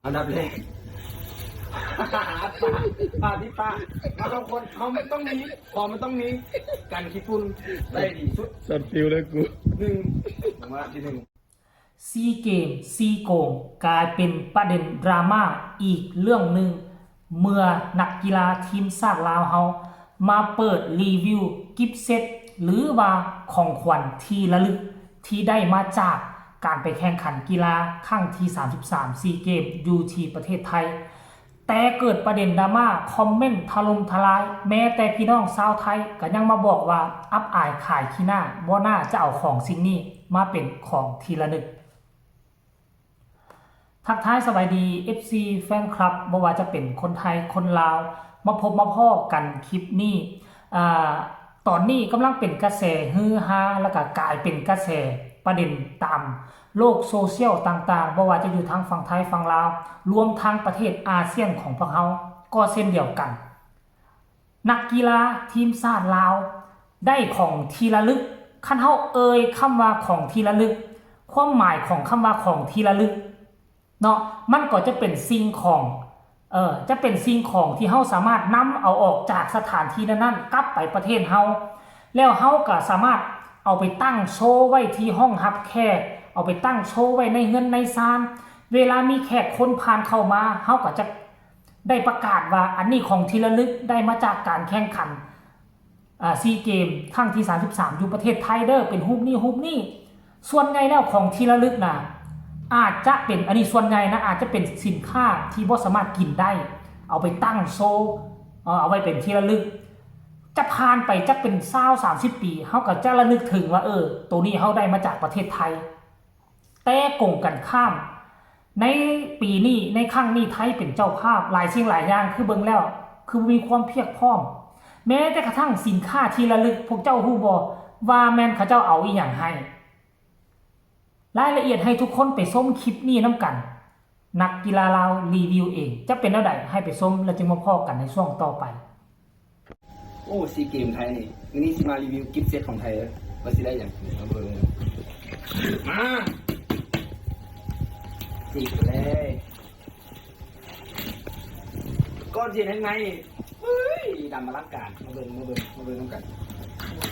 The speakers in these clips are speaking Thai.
อันดับแรกปลาที่ปลาบางคนเขาไม่ต้องมีของมันต้องมีกันขี้ฝุ่นได้ดีสุดสัตว์ฟิวเลยกูมาที่หนึ่งซีเกมซีโกงกลายเป็นประเด็นดราม่าอีกเรื่องหนึ่งเมื่อนักกีฬาทีมชาติลาวเฮามาเปิดรีวิวกิฟต์เซตหรือว่าของขวัญที่ระลึกที่ได้มาจากการไปแข่งขันกีฬาครั้งที่33ซีเกมอยู่ที่ประเทศไทยแต่เกิดประเด็นดราม่าคอมเมนต์ถล่มทลายแม้แต่พี่น้องชาวไทยก็ยังมาบอกว่าอับอายขายขี้หน้าบ่น่าจะเอาของสิ่งนี้มาเป็นของที่ระลึกทักทายสวัสดี FC แฟนคลับบ่ว่าจะเป็นคนไทยคนลาวมาพบมาพ้อกันคลิปนี้ตอนนี้กำลังเป็นกระแสฮือฮาแล้วก็กลายเป็นกระแสประเด็นตามโลกโซเชียลต่างๆบ่ว่าจะอยู่ทางฝั่งไทยฝั่งลาวรวมทั้งประเทศอาเซียนของพวกเราก็เช่นเดียวกันนักกีฬาทีมชาติลาวได้ของที่ระลึกคันเฮาเอ่ยคำว่าของที่ระลึกความหมายของคำว่าของที่ระลึกเนาะมันก็จะเป็นสิ่งของจะเป็นสิ่งของที่เฮาสามารถนำเอาออกจากสถานที่นั้นๆกลับไปประเทศเฮาแล้วเฮาก็สามารถเอาไปตั้งโชว์ไว้ที่ห้องรับแขกเอาไปตั้งโชว์ไว้ในเฮือนในศาลเวลามีแขกคนผ่านเข้ามาเฮาก็จะได้ประกาศว่าอันนี้ของที่ระลึกได้มาจากการแข่งขันซีเกมครั้งที่33อยู่ประเทศไทยเด้อเป็นรูปนี้ส่วนใหญ่แล้วของที่ระลึกน่ะอาจจะเป็นอันนี้ส่วนใหญ่นะอาจจะเป็นสินค้าที่บ่สามารถกินได้เอาไปตั้งโชว์เอาไว้เป็นที่ระลึกจะผ่านไปจะเป็น20-30 ปีเฮาก็จะระลึกถึงว่าตัวนี้เฮาได้มาจากประเทศไทยแต่กงกันข้ามในปีนี้ในครั้งนี้ไทยเป็นเจ้าภาพหลายสิ่งหลายอย่างคือเบิ่งแล้วคือมีความเพียบพร้อมแม้แต่กระทั่งสินค้าที่ระลึกพวกเจ้าฮู้บ่ว่าแม่นเขาเจ้าเอาอีหยังให้รายละเอียดให้ทุกคนไปชมคลิปนี้นำกันนักกีฬาลาวรีวิวเองจะเป็นแนวใดให้ไปชมแล้วจึงมาพอกันในช่วงต่อไปโอ้ซีเกมไทยนี่วันนี้สิมารีวิวกิฟต์เซตของไทยว่าสิได้อย่างเอาเบอร์มาจีบเลยก้อนเย็นข้างในเฮ้ยดำมาลักการมาเบิ่งน้ำกัน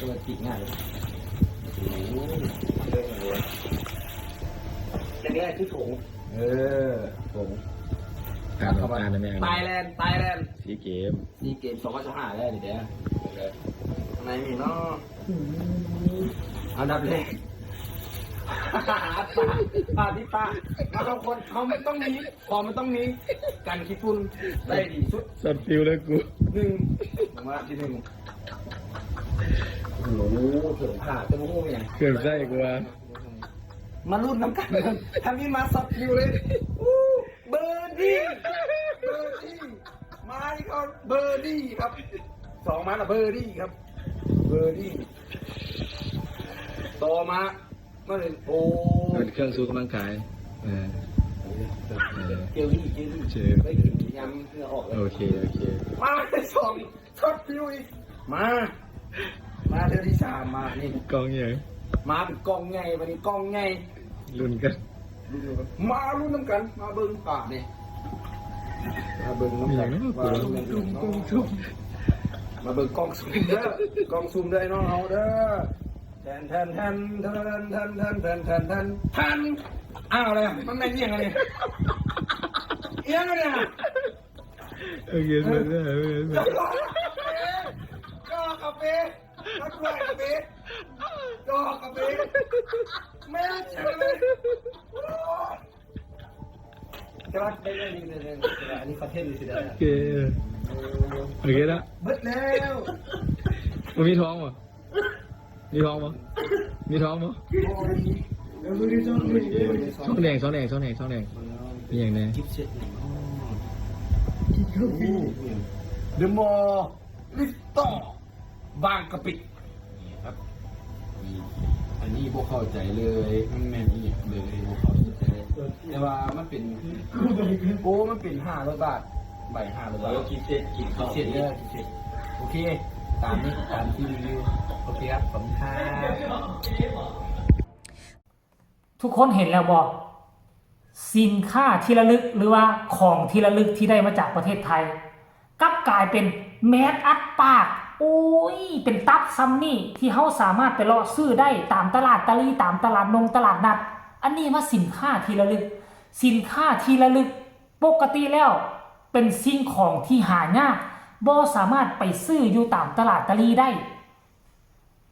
ตัวจีบง่ายเลยโอ้โหเรื่องอะไรแต่นี่คือถุงถุงการเข้ามาในแม่ไทยแลนด์ซีเกม2025แล้วนี่เด้อทำไมมีเนาะอันดับแรกปลาที่ปลาบางคนเขาไม่ต้องมีของมันต้องมีกันขี้ฝุ่นได้ดีสุดสัตว์ฟิวเลยกูมาที่หนึ่งโอ้โหเขื่อนผ่าจะมาโง่ยังเขื่อนไส้กูว่ามาลุ้นน้ำกันทำนี้มาสับฟิวเลยเบอร์ดี้มาที่เขาเบอร์ดี้ครับ2มาละเบอร์ดี้ครับเบอร์ดี้ต่อมาก็เลยโอ้เครื่องสู้กำลังกายเจลลี่ไม่ถึงยำเพื่อออกโอเคมาสองช็อตฟิวอีกมาเดือนที่3มานี่กองใหญ่มาเป็นกองไงวันนี้กองไงลุ้นกันมาลุ้นน้ำกันมาเบิ้งปากเนี่ยมาเบิ้งน้ำกันมาเบิ้งกองซุ่มมาเบิ้งกองซุ่มเด้อกองซุ่มเด้อน้องเอาเด้อแทนอ้าวเลยมันไม่เงี้ยงเลยเอี้ยงเลยโอเคเสร็จแล้วก็กาแฟนักด้วยกาแฟก็กาแฟแม่เจ๋งเลยจะรักได้เลยอันนี้คอนเทนต์เลยสิเด้อโอเคละเบิดแล้วมันมีท้องป่ะมีท้องป่ะช่องแดงมีอย่างไรเดอะมอลล์ลิฟต์ต่อบางกะปิครับอันนี้พวกเข้าใจเลยมันแม่นอีกเลยพวกเข้าใจแต่ว่ามันเป็นโอ้มันเป็น500 บาทใบ500 บาทกินเสร็จโอเคตามนี้ตามที่รีวิวโอเคครับผมทุกคนเห็นแล้วบอก สินค้าที่ระลึกหรือว่าของที่ระลึกที่ได้มาจากประเทศไทยกลับกลายเป็นแมสอัดปากโอ้ยเป็นตับซัมนี่ที่เขาสามารถไปเลาะซื้อได้ตามตลาดตะลีตามตลาดตลาดนัดอันนี้ว่าสินค้าที่ระลึกสินค้าที่ระลึกปกติแล้วเป็นสิ่งของที่หายากบ่สามารถไปซื้ออยู่ตามตลาดตะลีได้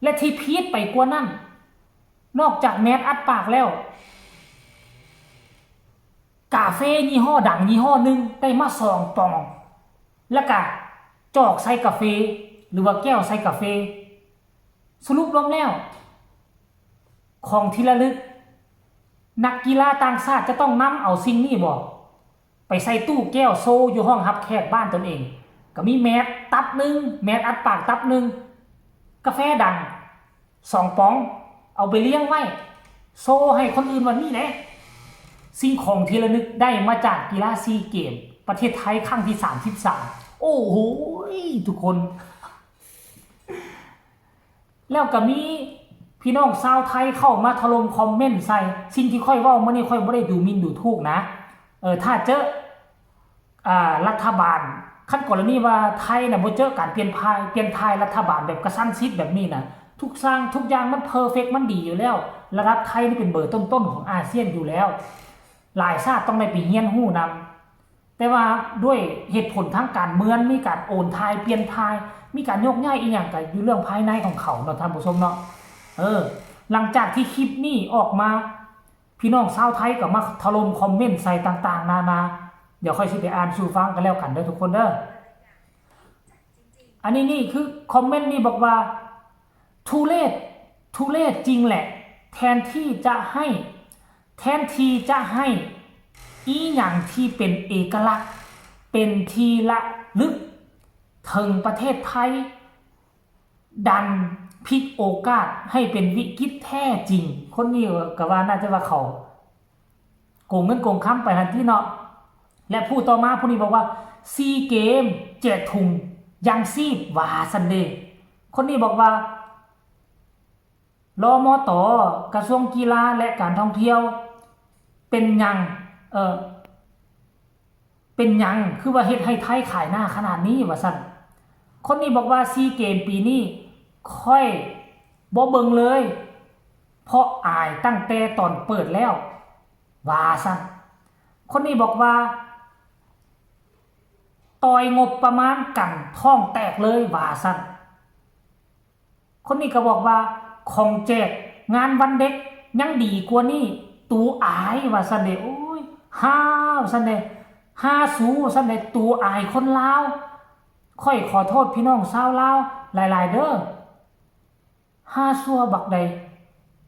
และที่พีคไปกว่านั้นนอกจากแมสอัดปากแล้วกาเฟ่ยี่ห้อดังยี่ห้อหนึ่งได้มา2 ปองแล้วก็จอกใส่กาแฟหรือว่าแก้วใส่กาแฟสรุปรวมแล้วของที่ระลึกนักกีฬาต่างชาติจะต้องนำเอาสิ่งนี้บ่ไปใส่ตู้แก้วโซอยู่ห้องรับแขกบ้านตนเองก็มีแมสตับหนึ่งแมสอัดปากตับหนึ่งกาแฟดัง2 ป๋องเอาไปเลี้ยงไว้โซให้คนอื่นวันนี้แหละสิ่งของที่ระลึกได้มาจากกีฬาซีเกมประเทศไทยครั้งที่33โอ้โหทุกคนแล้วก็มีพี่น้องชาวไทยเข้ามาถล่มคอมเมนต์ใส่สิ่งที่ค่อยเว้ามานี่ค่อยบ่ได้ดูหมิ่นดูถูกนะถ้าเจอรัฐบาลขั้นกรณีว่าไทยน่ะบ่เจอการเปลี่ยนทายรัฐบาลแบบกระชั้นชิดแบบนี้นะทุกอย่างมันเพอร์เฟกต์มันดีอยู่แล้วระดับไทยนี่เป็นเบอร์ต้นๆของอาเซียนอยู่แล้วหลายชาติต้องได้ไปเรียนรู้นำแต่ว่าด้วยเหตุผลทางการเมืองมีการโอนทายเปลี่ยนทายมีการยกย้ายอีหยังก็อยู่เรื่องภายในของเขาเนาะท่านผู้ชมเนาะหลังจากที่คลิปนี้ออกมาพี่น้องชาวไทยก็มาถล่มคอมเมนต์ใส่ต่างๆนานาเดี๋ยวค่อยสิไปอ่านสู่ฟังกันแล้วกันเด้อทุกคนเด้ออันนี้นี่คือคอมเมนต์นี้บอกว่าทุเรศจริงแหละแทนที่จะให้อีหยังที่เป็นเอกลักษณ์เป็นทีละลึกถึงประเทศไทยดันพลิกโอกาสให้เป็นวิกฤตแท้จริงคนนี้ก็ว่าน่าจะว่าเขาโกงเงินโกงค้ำไปทันทีเนาะและผู้ต่อมาผู้นี้บอกว่าซีเกมแจกถุงยังซีบวาซันเดย์คนนี้บอกว่ารมต.กระทรวงกีฬาและการท่องเที่ยวเป็นยังคือว่าเฮ็ดให้ไทยขายหน้าขนาดนี้ว่าซั่นคนนี้บอกว่าซีเกมปีนี้ค่อยบ่เบิ่งเลยเพราะอายตั้งแต่ตอนเปิดแล้วว่าซั่นคนนี้บอกว่าต่อยงบประมาณกันท้องแตกเลยว่าซั่นคนนี้ก็บอกว่าของแจกงานวันเด็กยังดีกว่านี้ตูอายว่าซั่นเด้โอ้ยฮ่าซั่นเด้ฮ่าสูซั่นเด้ตูอายคนลาวค่อยขอโทษพี่น้องชาวลาวหลายๆเด้อฮ่าซัวบักใด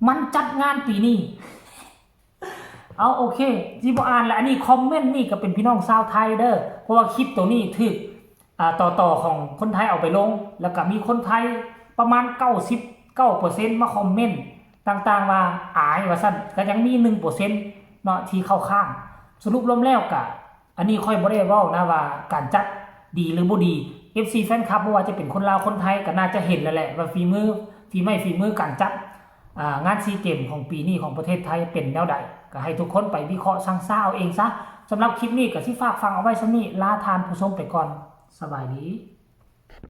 มันจัดงานปีนี้เอาโอเคจีบอ่านแล้วอันนี้คอมเมนต์นี่ก็เป็นพี่น้องชาวไทยเด้อเพราะว่าคลิปตัวนี้ถึกต่อของคนไทยเอาไปลงแล้วก็มีคนไทยประมาณ99% มาคอมเมนต์ต่างๆว่าอายว่าซั่นก็ยังมี 1% เนาะที่เข้าข้างสรุปรวมแล้วก็อันนี้ค่อยบ่ได้เว้านะว่าการจัดดีหรือบ่ดี FC แฟนคลับบ่ว่าจะเป็นคนลาวคนไทยก็น่าจะเห็นแล้วแหละว่าฝีมือการจัดงานซีเกมของปีนี้ของประเทศไทยเป็นแนวใดก็ให้ทุกคนไปวิเคราะห์ช่างซ่าเอาเองซะสำหรับคลิปนี้ก็สิฝากฟังเอาไว้ซะนี่ลาทานผู้ชมไปก่อนสบายดี